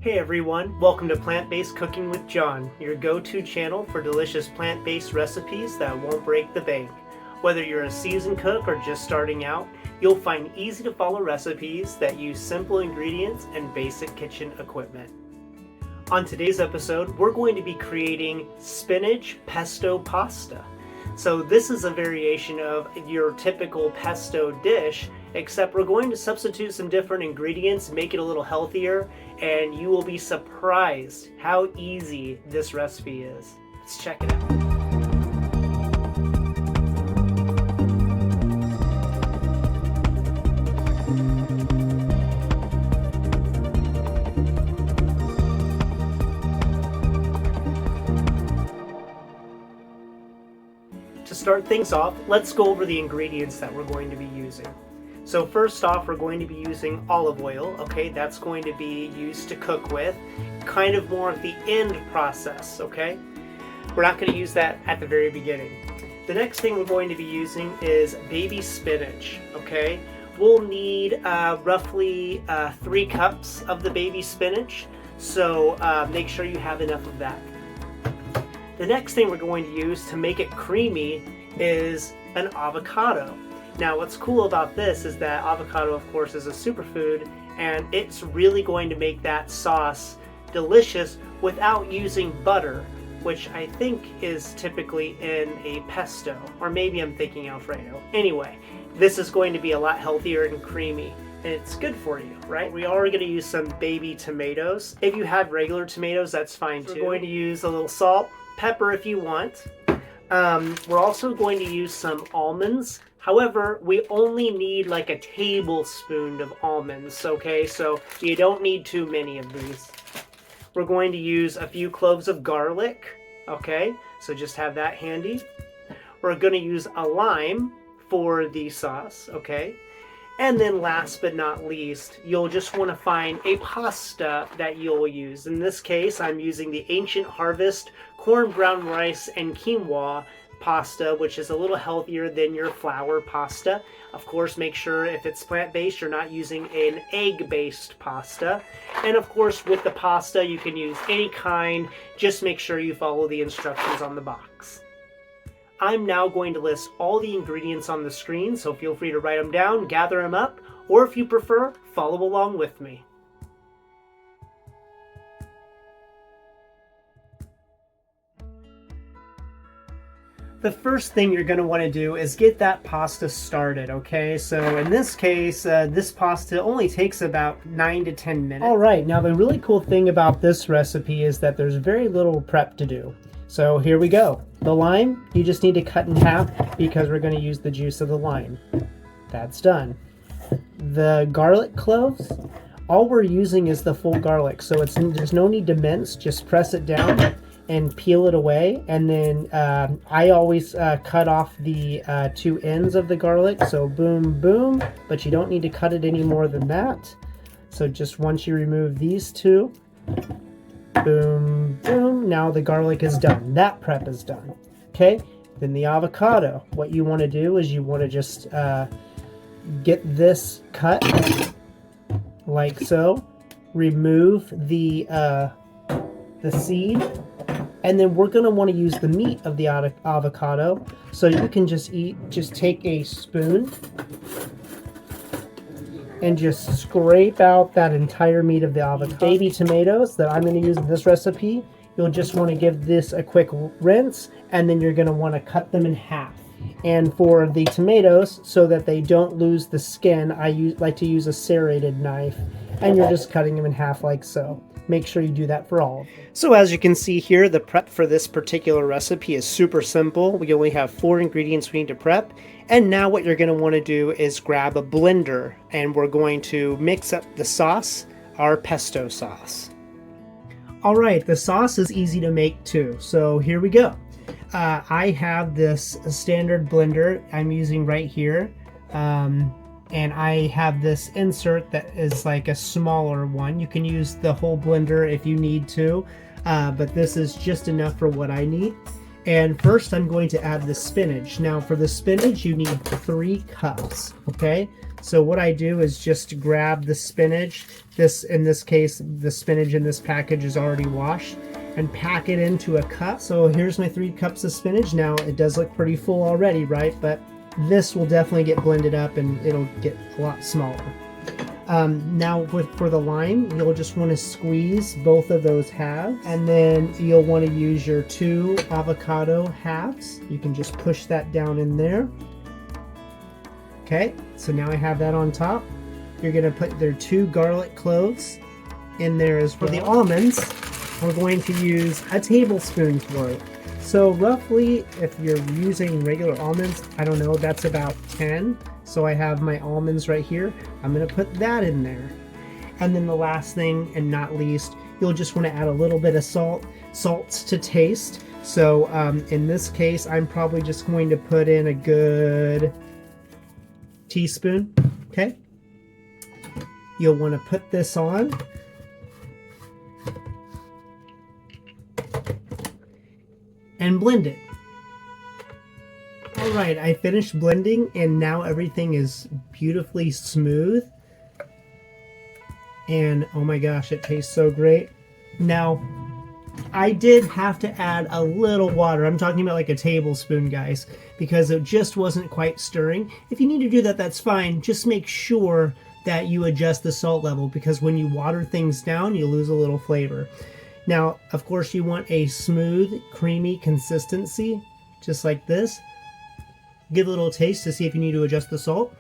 Hey everyone, welcome to Plant-Based Cooking with John, your go-to channel for delicious plant-based recipes that won't break the bank. Whether you're a seasoned cook or just starting out, you'll find easy to follow recipes that use simple ingredients and basic kitchen equipment. On today's episode, we're going to be creating spinach pesto pasta. So this is a variation of your typical pesto dish, except we're going to substitute some different ingredients, make it a little healthier, and you will be surprised how easy this recipe is. Let's check it out. To start things off, let's go over the ingredients that we're going to be using. So first off, we're going to be using olive oil, okay? That's going to be used to cook with, kind of more of the end process, okay? We're not going to use that at the very beginning. The next thing we're going to be using is baby spinach, okay? We'll need roughly 3 cups of the baby spinach, so make sure you have enough of that. The next thing we're going to use to make it creamy is an avocado. Now what's cool about this is that avocado, of course, is a superfood, and it's really going to make that sauce delicious without using butter, which I think is typically in a pesto, or maybe I'm thinking Alfredo. Anyway, this is going to be a lot healthier and creamy, and it's good for you, right? We are going to use some baby tomatoes. If you have regular tomatoes, that's fine too. We're going to use a little salt, pepper if you want. We're also going to use some almonds. However, we only need like a tablespoon of almonds, okay? So you don't need too many of these. We're going to use a few cloves of garlic, okay? So just have that handy. We're going to use a lime for the sauce, okay? And then last but not least, you'll just want to find a pasta that you'll use. In this case, I'm using the Ancient Harvest corn, brown rice, and quinoa pasta, which is a little healthier than your flour pasta. Of course, make sure if it's plant-based, you're not using an egg-based pasta. And of course, with the pasta, you can use any kind. Just make sure you follow the instructions on the box. I'm now going to list all the ingredients on the screen, so feel free to write them down, gather them up, or if you prefer, follow along with me. The first thing you're going to want to do is get that pasta started, okay? So in this case, this pasta only takes about 9 to 10 minutes. All right, now the really cool thing about this recipe is that there's very little prep to do. So here we go. The lime, you just need to cut in half because we're going to use the juice of the lime. That's done. The garlic cloves, all we're using is the full garlic, so there's no need to mince. Just press it down and peel it away. And then I always cut off the 2 ends of the garlic, so boom, boom, but you don't need to cut it any more than that. So just once you remove these 2, boom, boom, now the garlic is done. That prep is done. Okay, then the avocado. What you want to do is you want to just get this cut like so. Remove the seed, and then we're going to want to use the meat of the avocado. So you can just take a spoon and just scrape out that entire meat of the avocado. Baby tomatoes that I'm going to use in this recipe, you'll just want to give this a quick rinse, and then you're going to want to cut them in half. And for the tomatoes, so that they don't lose the skin, I like to use a serrated knife, and you're just cutting them in half like so. Make sure you do that for all of them. So as you can see here, the prep for this particular recipe is super simple. We only have 4 ingredients we need to prep. And now what you're going to want to do is grab a blender, and we're going to mix up the sauce, our pesto sauce. All right, the sauce is easy to make too. So here we go. I have this standard blender I'm using right here. And I have this insert that is like a smaller one. You can use the whole blender if you need to, but this is just enough for what I need. And first I'm going to add the spinach. Now for the spinach, you need 3 cups, okay? So what I do is just grab the spinach. In this case, the spinach in this package is already washed, and pack it into a cup. So here's my 3 cups of spinach. Now it does look pretty full already, right? But this will definitely get blended up and it'll get a lot smaller. Now for the lime, you'll just want to squeeze both of those halves, and then you'll want to use your 2 avocado halves. You can just push that down in there. Okay, so now I have that on top. You're going to put their 2 garlic cloves in there as well. For the almonds, we're going to use a tablespoon for it. So roughly, if you're using regular almonds, I don't know, that's about 10. So I have my almonds right here. I'm going to put that in there. And then the last thing, and not least, you'll just want to add a little bit of salt. Salt's to taste. So in this case, I'm probably just going to put in a good teaspoon. Okay. You'll want to put this on. And blend it. Alright, I finished blending and now everything is beautifully smooth. And oh my gosh, it tastes so great. Now, I did have to add a little water. I'm talking about like a tablespoon, guys, because it just wasn't quite stirring. If you need to do that, that's fine. Just make sure that you adjust the salt level, because when you water things down, you lose a little flavor. Now, of course, you want a smooth, creamy consistency, just like this. Give a little taste to see if you need to adjust the salt.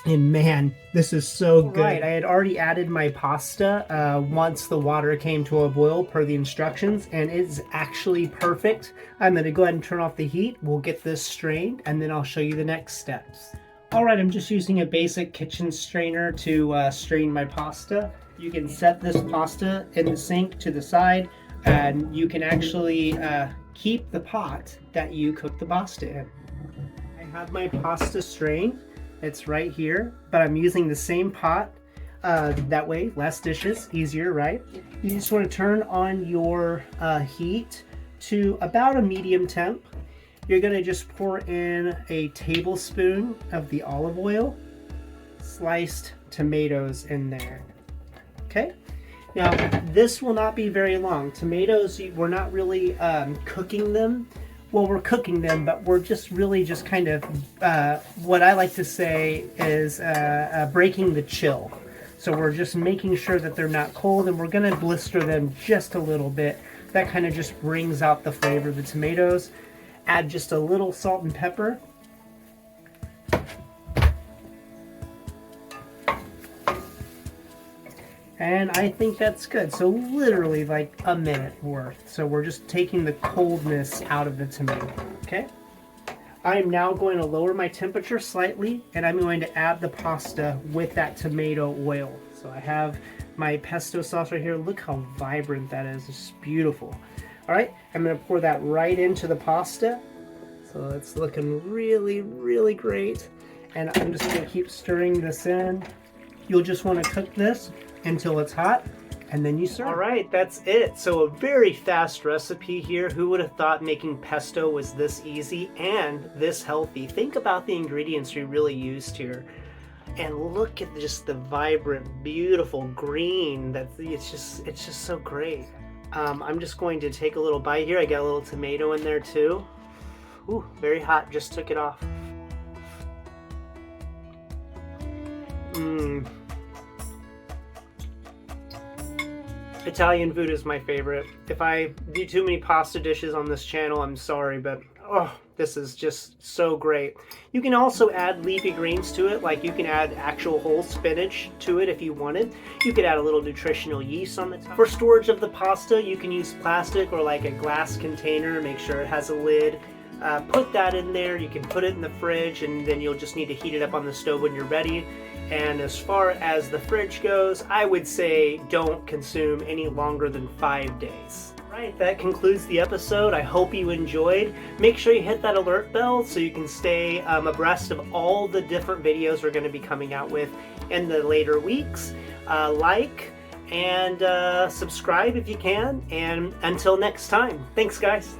And man, this is so good. Right, I had already added my pasta once the water came to a boil per the instructions, and it's actually perfect. I'm going to go ahead and turn off the heat. We'll get this strained, and then I'll show you the next steps. Alright, I'm just using a basic kitchen strainer to strain my pasta. You can set this pasta in the sink to the side, and you can actually keep the pot that you cook the pasta in. I have my pasta strained. It's right here, but I'm using the same pot. That way, less dishes, easier, right? You just want to turn on your heat to about a medium temp. You're going to just pour in a tablespoon of the olive oil, sliced tomatoes in there. Okay? Now, this will not be very long. Tomatoes, we're not really cooking them. Well, we're cooking them, but we're just really just kind of, what I like to say is breaking the chill. So we're just making sure that they're not cold, and we're going to blister them just a little bit. That kind of just brings out the flavor of the tomatoes. Add just a little salt and pepper. And I think that's good. So literally like a minute worth. So we're just taking the coldness out of the tomato, okay? I am now going to lower my temperature slightly, and I'm going to add the pasta with that tomato oil. So I have my pesto sauce right here. Look how vibrant that is. It's beautiful. All right, I'm going to pour that right into the pasta. So it's looking really, really great. And I'm just going to keep stirring this in. You'll just want to cook this until it's hot, and then you serve. All right, that's it. So a very fast recipe here. Who would have thought making pesto was this easy and this healthy? Think about the ingredients we really used here. And look at just the vibrant, beautiful green. It's just so great. I'm just going to take a little bite here. I got a little tomato in there too. Ooh, very hot, just took it off. Italian food is my favorite. If I do too many pasta dishes on this channel, I'm sorry, but oh, this is just so great. You can also add leafy greens to it, like you can add actual whole spinach to it if you wanted. You could add a little nutritional yeast on the top. For storage of the pasta, you can use plastic or like a glass container. Make sure it has a lid. Put that in there. You can put it in the fridge, and then you'll just need to heat it up on the stove when you're ready. And as far as the fridge goes, I would say don't consume any longer than 5 days. Right, that concludes the episode. I hope you enjoyed. Make sure you hit that alert bell so you can stay abreast of all the different videos we're going to be coming out with in the later weeks. Like and subscribe if you can. And until next time, thanks guys.